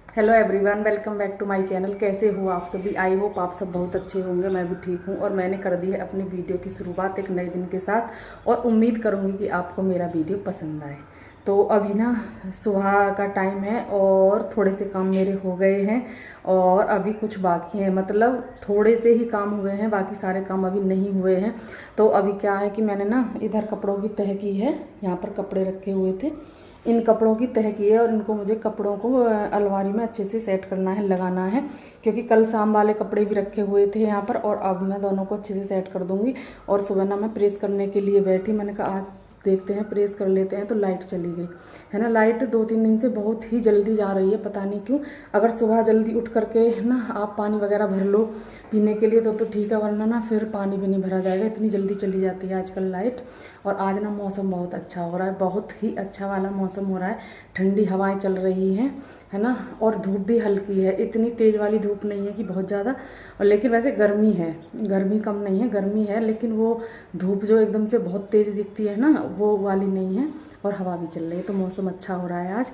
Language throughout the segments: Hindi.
Hello everyone, welcome back to my channel. कैसे हो आप सभी? आई होप आप सब बहुत अच्छे होंगे। मैं भी ठीक हूँ और मैंने कर दी है अपनी वीडियो की शुरुआत एक नए दिन के साथ और उम्मीद करूँगी कि आपको मेरा वीडियो पसंद आए। तो अभी ना सुबह का टाइम है और थोड़े से काम मेरे हो गए हैं और अभी कुछ बाकी हैं, मतलब थोड़े से ही काम हुए हैं, बाकी सारे काम अभी नहीं हुए हैं। तो अभी क्या है कि मैंने ना इधर कपड़ों की तह की है, यहाँ पर कपड़े रखे हुए थे, इन कपड़ों की तह की है और इनको मुझे कपड़ों को अलमारी में अच्छे से सेट करना है, लगाना है, क्योंकि कल शाम वाले कपड़े भी रखे हुए थे यहाँ पर और अब मैं दोनों को अच्छे से सेट कर दूंगी। और सुबह ना मैं प्रेस करने के लिए बैठी, मैंने कहा आज देखते हैं प्रेस कर लेते हैं, तो लाइट चली गई है ना। लाइट 2-3 दिन से बहुत ही जल्दी जा रही है, पता नहीं क्यों। अगर सुबह जल्दी उठ करके ना आप पानी वगैरह भर लो पीने के लिए तो ठीक है, वरना ना फिर पानी भी नहीं भरा जाएगा, इतनी जल्दी चली जाती है आजकल लाइट। और आज ना मौसम बहुत अच्छा हो रहा है, बहुत ही अच्छा वाला मौसम हो रहा है, ठंडी हवाएं चल रही हैं है ना। और धूप भी हल्की है, इतनी तेज़ वाली धूप नहीं है कि बहुत ज़्यादा, और लेकिन वैसे गर्मी है, गर्मी कम नहीं है, गर्मी है, लेकिन वो धूप जो एकदम से बहुत तेज़ दिखती है ना वो वाली नहीं है। और हवा भी चल रही है, तो मौसम अच्छा हो रहा है आज।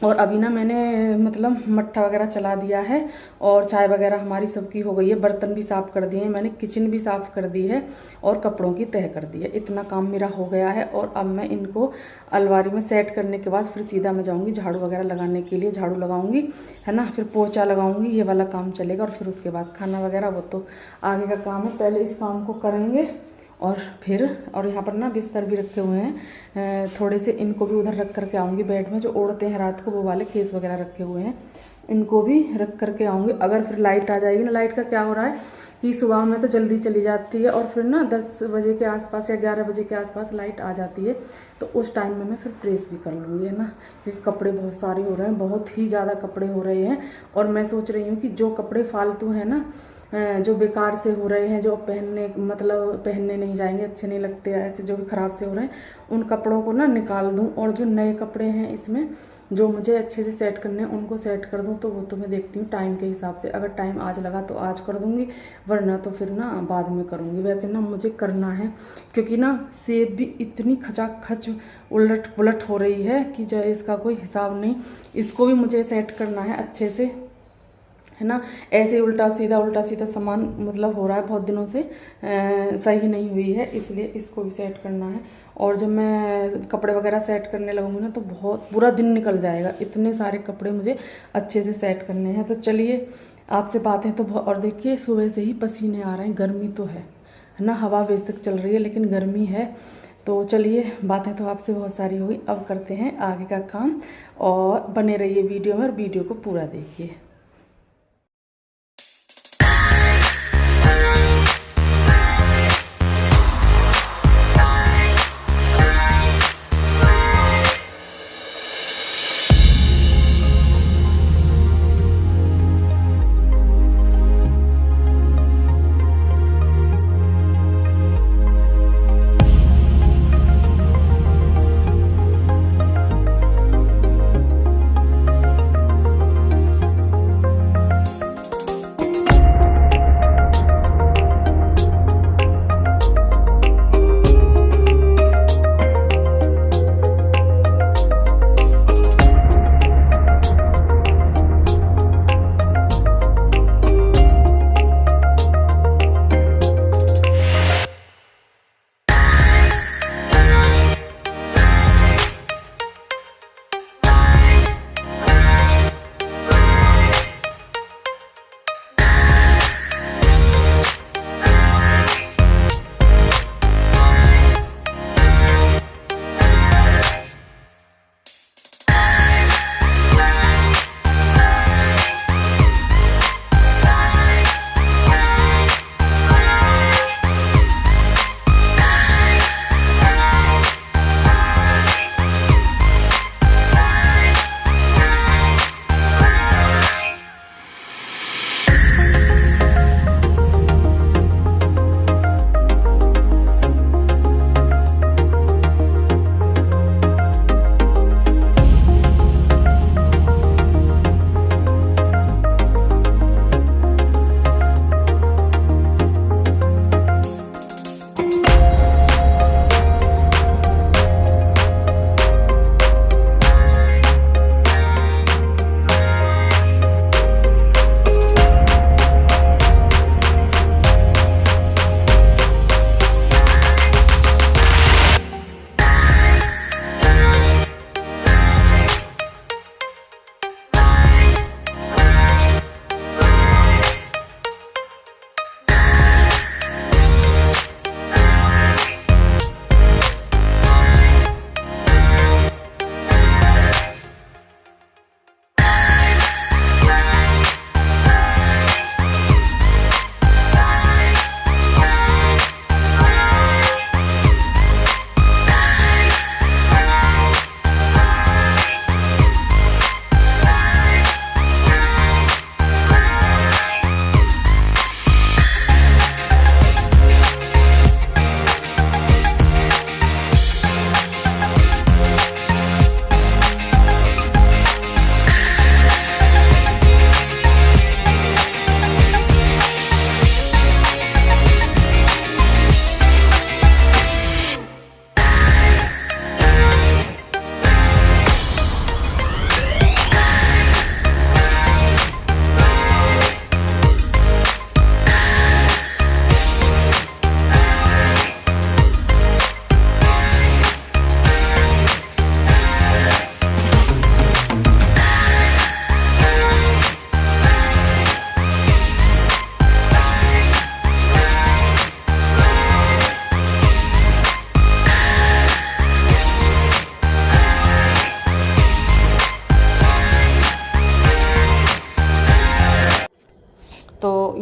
और अभी ना मैंने मतलब मट्ठा वगैरह चला दिया है और चाय वगैरह हमारी सबकी हो गई है, बर्तन भी साफ़ कर दिए हैं मैंने, किचन भी साफ़ कर दी है और कपड़ों की तह कर दी है। इतना काम मेरा हो गया है और अब मैं इनको अलमारी में सेट करने के बाद फिर सीधा मैं जाऊंगी झाड़ू वगैरह लगाने के लिए, झाड़ू लगाऊंगी है ना, फिर पोछा लगाऊंगी, ये वाला काम चलेगा। और फिर उसके बाद खाना वगैरह वो तो आगे का काम है, पहले इस काम को करेंगे और फिर। और यहाँ पर ना बिस्तर भी रखे हुए हैं, थोड़े से इनको भी उधर रख करके आऊँगी, बेड में जो ओढ़ते हैं रात को वो वाले केस वगैरह रखे हुए हैं, इनको भी रख करके आऊँगी। अगर फिर लाइट आ जाएगी ना, लाइट का क्या हो रहा है कि सुबह में तो जल्दी चली जाती है और फिर ना 10 बजे के आसपास या 11 बजे के आसपास लाइट आ जाती है, तो उस टाइम में मैं फिर प्रेस भी कर लूँगी है ना, क्योंकि कपड़े बहुत सारे हो रहे हैं, बहुत ही ज़्यादा कपड़े हो रहे हैं। और मैं सोच रही हूँ कि जो कपड़े फालतू हैं ना, जो बेकार से हो रहे हैं, जो पहनने मतलब पहनने नहीं जाएंगे, अच्छे नहीं लगते, ऐसे जो भी ख़राब से हो रहे हैं, उन कपड़ों को ना निकाल दूं और जो नए कपड़े हैं इसमें जो मुझे अच्छे से सेट करने हैं उनको सेट कर दूं। तो वो तो मैं देखती हूँ टाइम के हिसाब से, अगर टाइम आज लगा तो आज कर दूंगी, वरना तो फिर ना बाद में करूँगी। वैसे ना मुझे करना है, क्योंकि ना सेब भी इतनी खचाखच उलट पुलट हो रही है कि जो इसका कोई हिसाब नहीं। इसको भी मुझे सेट करना है अच्छे से है ना, ऐसे उल्टा सीधा सामान मतलब हो रहा है बहुत दिनों से, सही नहीं हुई है, इसलिए इसको भी सेट करना है। और जब मैं कपड़े वगैरह सेट करने लगूंगी ना तो बहुत पूरा दिन निकल जाएगा, इतने सारे कपड़े मुझे अच्छे से सेट करने हैं। तो चलिए आपसे बातें तो और देखिए सुबह से ही पसीने आ रहे हैं, गर्मी तो है ना, हवा बेशक चल रही है लेकिन गर्मी है। तो चलिए बातें तो आपसे बहुत सारी हुई, अब करते हैं आगे का काम और बने रहिए वीडियो में और वीडियो को पूरा देखिए।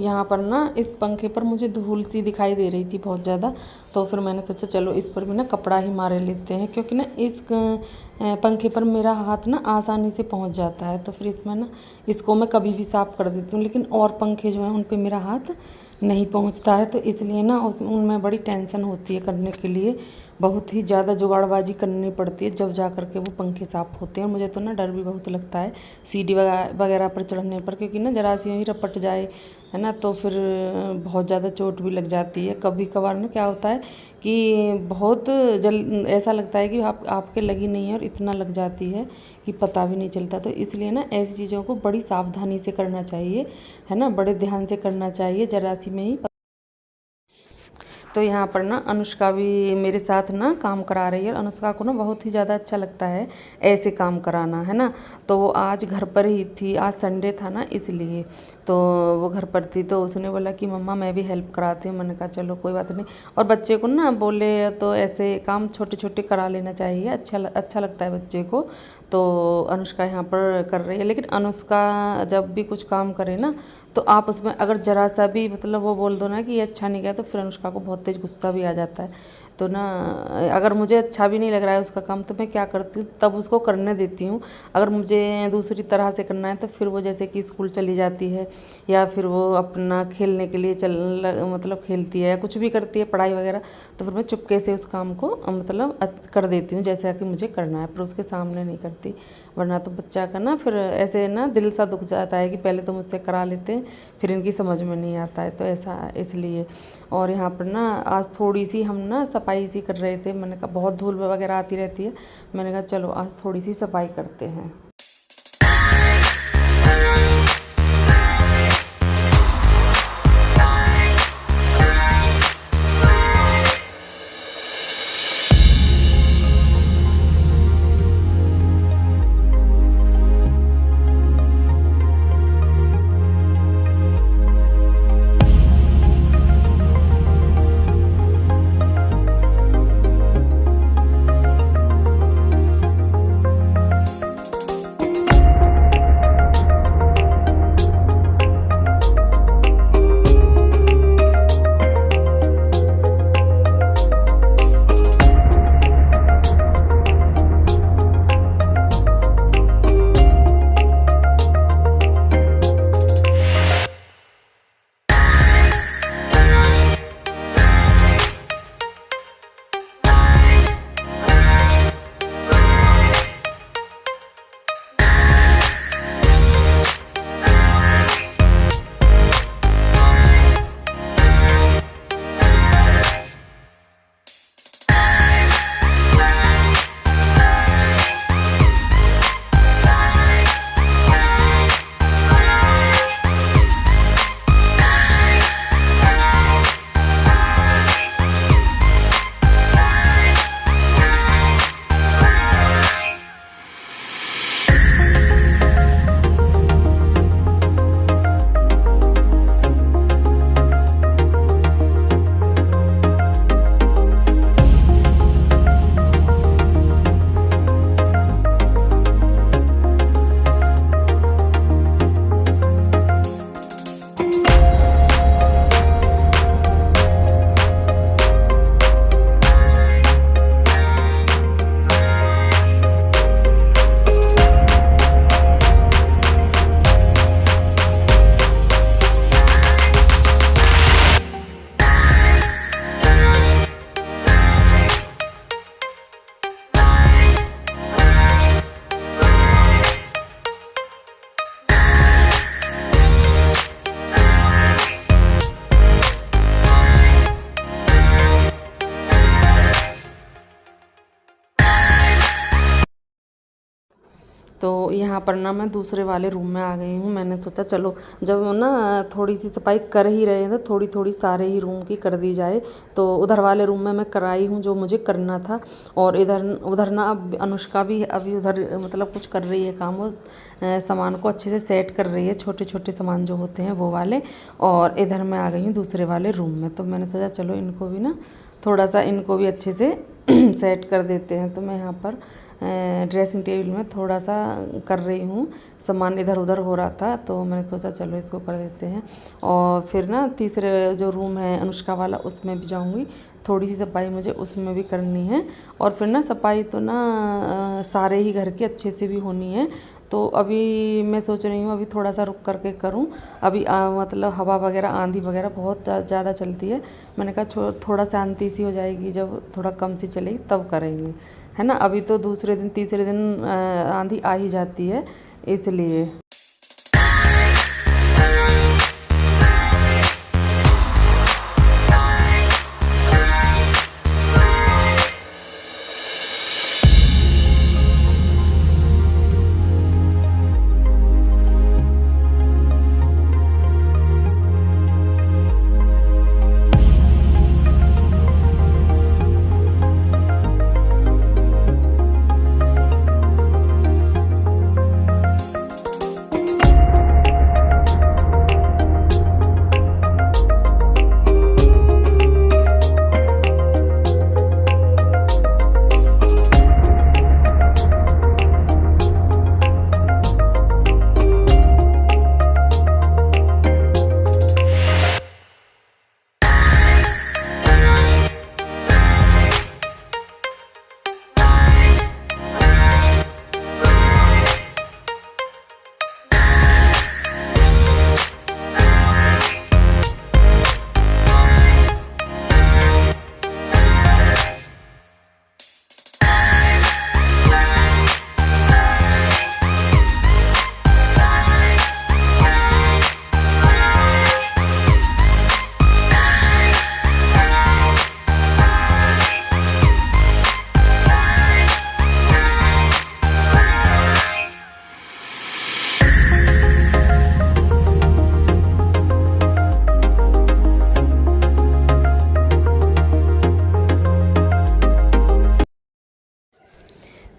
यहाँ पर ना इस पंखे पर मुझे धूल सी दिखाई दे रही थी बहुत ज़्यादा, तो फिर मैंने सोचा चलो इस पर भी ना कपड़ा ही मारे लेते हैं, क्योंकि ना इस पंखे पर मेरा हाथ ना आसानी से पहुँच जाता है। तो फिर इसमें ना इसको मैं कभी भी साफ़ कर देती हूँ, लेकिन और पंखे जो हैं उन पर मेरा हाथ नहीं पहुँचता है, तो इसलिए ना उनमें बड़ी टेंशन होती है करने के लिए, बहुत ही ज़्यादा जुगाड़बाजी करनी पड़ती है जब जा कर के वो पंखे साफ़ होते हैं। मुझे तो ना डर भी बहुत लगता है सीढ़ी वगैरह पर चढ़ने पर, क्योंकि ना ज़रा सी ही रपट जाए है ना तो फिर बहुत ज़्यादा चोट भी लग जाती है। कभी कभार ना क्या होता है कि बहुत ऐसा लगता है कि आपके लगी नहीं है और इतना लग जाती है कि पता भी नहीं चलता। तो इसलिए ना ऐसी चीज़ों को बड़ी सावधानी से करना चाहिए, है ना, बड़े ध्यान से करना चाहिए, ज़रा सी में ही। तो यहाँ पर ना अनुष्का भी मेरे साथ ना काम करा रही है। अनुष्का को ना बहुत ही ज़्यादा अच्छा लगता है ऐसे काम कराना, है ना। तो वो आज घर पर ही थी, आज संडे था ना इसलिए, तो वो घर पर थी। तो उसने बोला कि मम्मा मैं भी हेल्प कराती हूँ। मैंने कहा चलो कोई बात नहीं। और बच्चे को ना बोले तो ऐसे काम छोटे छोटे करा लेना चाहिए, अच्छा लगता है बच्चे को। तो अनुष्का यहाँ पर कर रही है, लेकिन अनुष्का जब भी कुछ काम करे ना तो आप उसमें अगर ज़रा सा भी मतलब वो बोल दो ना कि ये अच्छा नहीं गया, तो फिर अनुष्का को बहुत तेज़ गुस्सा भी आ जाता है। तो ना अगर मुझे अच्छा भी नहीं लग रहा है उसका काम, तो मैं क्या करती हूँ तब उसको करने देती हूँ। अगर मुझे दूसरी तरह से करना है तो फिर वो जैसे कि स्कूल चली जाती है या फिर वो अपना खेलने के लिए मतलब खेलती है या कुछ भी करती है पढ़ाई वगैरह, तो फिर मैं चुपके से उस काम को मतलब कर देती हूँ जैसा कि मुझे करना है, पर उसके सामने नहीं करती। वरना तो बच्चा का ना फिर ऐसे ना दिल सा दुख जाता है कि पहले तो मुझसे करा लेते हैं, फिर इनकी समझ में नहीं आता है, तो ऐसा इसलिए। और यहाँ पर ना आज थोड़ी सी हम ना सफाई सी कर रहे थे। मैंने कहा बहुत धूल वगैरह आती रहती है, मैंने कहा चलो आज थोड़ी सी सफाई करते हैं। तो यहाँ पर ना मैं दूसरे वाले रूम में आ गई हूँ। मैंने सोचा चलो जब ना थोड़ी सी सफाई कर ही रहे हैं तो थोड़ी थोड़ी सारे ही रूम की कर दी जाए। तो उधर वाले रूम में मैं कराई हूँ जो मुझे करना था, और उधर ना अब अनुष्का भी अभी उधर मतलब कुछ कर रही है काम, वो सामान को अच्छे से सेट कर रही है, छोटे छोटे सामान जो होते हैं वो वाले। और इधर मैं आ गई हूँ दूसरे वाले रूम में। तो मैंने सोचा चलो इनको भी ना थोड़ा सा इनको भी अच्छे से सेट कर देते हैं। तो मैं यहाँ पर ड्रेसिंग टेबल में थोड़ा सा कर रही हूँ, सामान इधर उधर हो रहा था तो मैंने सोचा चलो इसको कर देते हैं। और फिर ना तीसरे जो रूम है अनुष्का वाला उसमें भी जाऊँगी, थोड़ी सी सफाई मुझे उसमें भी करनी है। और फिर ना सफाई तो ना सारे ही घर की अच्छे से भी होनी है। तो अभी मैं सोच रही हूँ अभी थोड़ा सा रुक करके करूँ। अभी मतलब हवा वगैरह आंधी वगैरह बहुत ज़्यादा चलती है। मैंने कहा थोड़ा शांति सी हो जाएगी, जब थोड़ा कम सी चलेगी तब करेंगे, है ना। अभी तो दूसरे दिन तीसरे दिन आंधी आ ही जाती है इसलिए।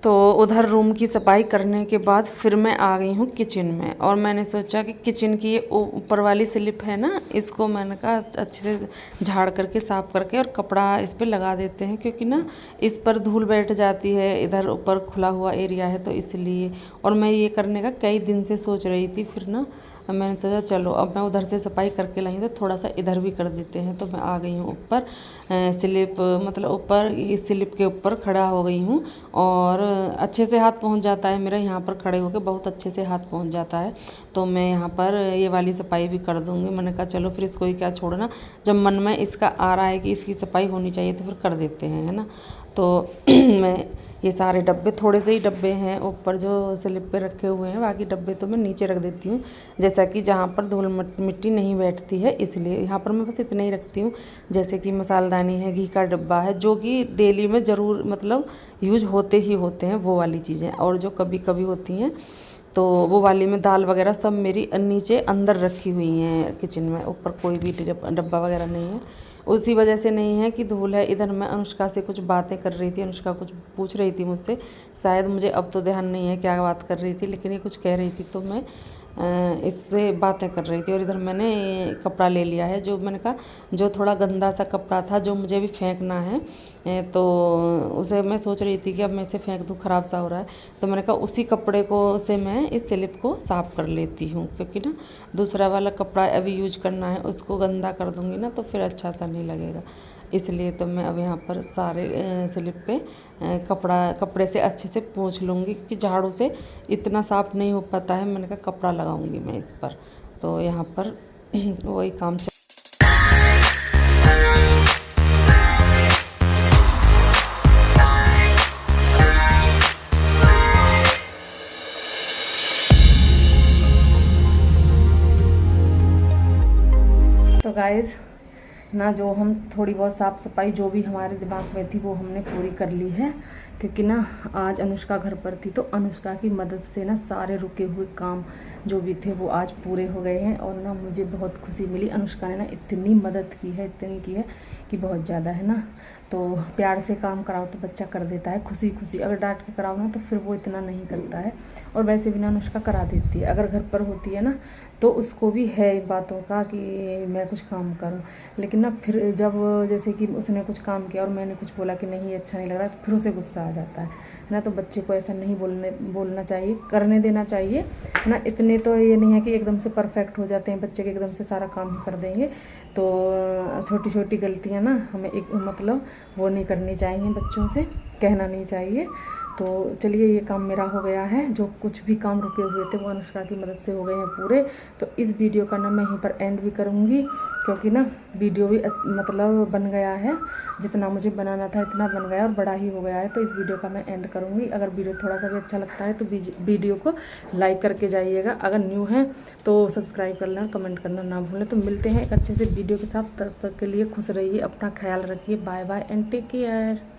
तो उधर रूम की सफाई करने के बाद फिर मैं आ गई हूँ किचन में। और मैंने सोचा कि किचन की ये ऊपर वाली स्लिप है ना, इसको मैंने कहा अच्छे से झाड़ करके साफ़ करके और कपड़ा इस पर लगा देते हैं, क्योंकि ना इस पर धूल बैठ जाती है, इधर ऊपर खुला हुआ एरिया है तो इसलिए। और मैं ये करने का कई दिन से सोच रही थी, फिर ना मैंने सोचा चलो अब मैं उधर से सफाई करके लाई तो थोड़ा सा इधर भी कर देते हैं। तो मैं आ गई हूँ ऊपर स्लिप, मतलब ऊपर इस स्लिप के ऊपर खड़ा हो गई हूँ और अच्छे से हाथ पहुँच जाता है मेरा, यहाँ पर खड़े होकर बहुत अच्छे से हाथ पहुँच जाता है। तो मैं यहाँ पर ये वाली सफाई भी कर दूँगी। मैंने कहा चलो फिर इसको ही क्या छोड़ना, जब मन में इसका आ रहा है कि इसकी सफाई होनी चाहिए तो फिर कर देते हैं, है ना। तो मैं ये सारे डब्बे, थोड़े से ही डब्बे हैं ऊपर जो स्लिप पे रखे हुए हैं, बाकी डब्बे तो मैं नीचे रख देती हूँ, जैसा कि जहाँ पर धूल मिट्टी नहीं बैठती है इसलिए। यहाँ पर मैं बस इतना ही रखती हूँ, जैसे कि मसालदानी है, घी का डब्बा है, जो कि डेली में ज़रूर मतलब यूज होते ही होते हैं वो वाली चीज़ें। और जो कभी कभी होती हैं तो वो वाली में दाल वगैरह सब मेरी नीचे अंदर रखी हुई हैं किचन में, ऊपर कोई भी डब्बा वगैरह नहीं है। उसी वजह से नहीं है कि धूल है। इधर मैं अनुष्का से कुछ बातें कर रही थी, अनुष्का कुछ पूछ रही थी मुझसे, शायद मुझे अब तो ध्यान नहीं है क्या बात कर रही थी, लेकिन ये कुछ कह रही थी तो मैं इससे बातें कर रही थी। और इधर मैंने कपड़ा ले लिया है, जो मैंने कहा जो थोड़ा गंदा सा कपड़ा था जो मुझे भी फेंकना है, तो उसे मैं सोच रही थी कि अब मैं इसे फेंक दूँ, ख़राब सा हो रहा है। तो मैंने कहा उसी कपड़े को से मैं इस स्लिप को साफ़ कर लेती हूँ, क्योंकि ना दूसरा वाला कपड़ा अभी यूज करना है, उसको गंदा कर दूँगी ना तो फिर अच्छा सा नहीं लगेगा। इसलिए तो मैं अब यहाँ पर सारे स्लिप पे कपड़े से अच्छे से पोंछ लूँगी, क्योंकि झाड़ू से इतना साफ़ नहीं हो पाता है। मैंने कहा कपड़ा लगाऊंगी मैं इस पर, तो यहाँ पर वही काम तो गाइस ना, जो हम थोड़ी बहुत साफ़ सफाई जो भी हमारे दिमाग में थी वो हमने पूरी कर ली है, क्योंकि ना आज अनुष्का घर पर थी तो अनुष्का की मदद से ना सारे रुके हुए काम जो भी थे वो आज पूरे हो गए हैं। और ना मुझे बहुत खुशी मिली, अनुष्का ने ना इतनी मदद की है, इतनी की है कि बहुत ज़्यादा, है ना। तो प्यार से काम कराओ तो बच्चा कर देता है खुशी खुशी, अगर डांट के कराओ ना तो फिर वो इतना नहीं करता है। और वैसे भी ना अनुष्का करा देती है, अगर घर पर होती है ना तो उसको भी है इन बातों का कि मैं कुछ काम करूं, लेकिन ना फिर जब जैसे कि उसने कुछ काम किया और मैंने कुछ बोला कि नहीं अच्छा नहीं लग रहा, तो फिर उसे गुस्सा आ जाता है। ना। तो बच्चे को ऐसा नहीं बोलना चाहिए, करने देना चाहिए ना। इतने तो ये नहीं है कि एकदम से परफेक्ट हो जाते हैं बच्चे के, एकदम से सारा काम ही कर देंगे। तो छोटी छोटी गलतियाँ ना हमें एक मतलब वो नहीं करनी चाहिए, बच्चों से कहना नहीं चाहिए। तो चलिए ये काम मेरा हो गया है, जो कुछ भी काम रुके हुए थे वो अनुष्का की मदद से हो गए हैं पूरे। तो इस वीडियो का ना मैं यहीं पर एंड भी करूँगी, क्योंकि ना वीडियो भी मतलब बन गया है, जितना मुझे बनाना था इतना बन गया और बड़ा ही हो गया है। तो इस वीडियो का मैं एंड करूँगी। अगर वीडियो थोड़ा सा भी अच्छा लगता है तो वीडियो को लाइक करके जाइएगा। अगर न्यू है तो सब्सक्राइब करना, कमेंट करना ना भूलें। तो मिलते हैं एक अच्छे से वीडियो के साथ, तब तक के लिए खुश रहिए, अपना ख्याल रखिए। Bye bye and take care.